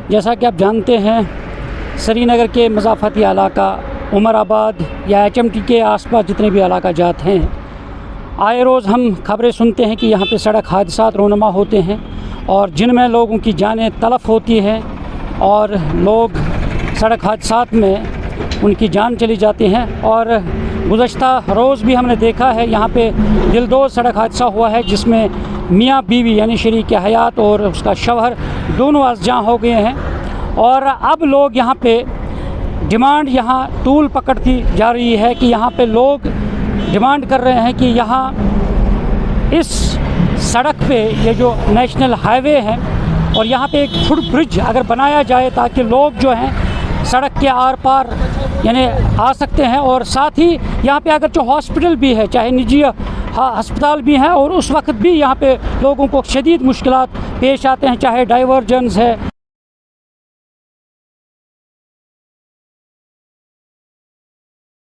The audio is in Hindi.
जैसा कि आप जानते हैं, श्रीनगर के मज़ाफ़ती इलाका उमराबाद या HMT के आसपास जितने भी इलाका जात हैं, आए रोज़ हम खबरें सुनते हैं कि यहाँ पे सड़क हादसात रोनुमा होते हैं और जिनमें लोगों की जानें तलफ़ होती हैं और लोग सड़क हादसात में उनकी जान चली जाती हैं। और गुज़श्ता रोज़ भी हमने देखा है यहाँ पे दिलदोज़ सड़क हादसा हुआ है जिसमें मियाँ बीवी यानी शरीक हयात और उसका शौहर दोनों अज़जां हो गए हैं। और अब लोग यहाँ पे डिमांड यहाँ टूल पकड़ती जा रही है कि यहाँ पे लोग डिमांड कर रहे हैं कि यहाँ इस सड़क पे ये जो नेशनल हाईवे है और यहाँ पे एक फुट ब्रिज अगर बनाया जाए ताकि लोग जो हैं सड़क के आर पार यानी आ सकते हैं। और साथ ही यहाँ पे अगर जो हॉस्पिटल भी है, चाहे निजी अस्पताल भी हैं, और उस वक्त भी यहाँ पे लोगों को शदीद मुश्किलात पेश आते हैं, चाहे डाइवर्जेंस है।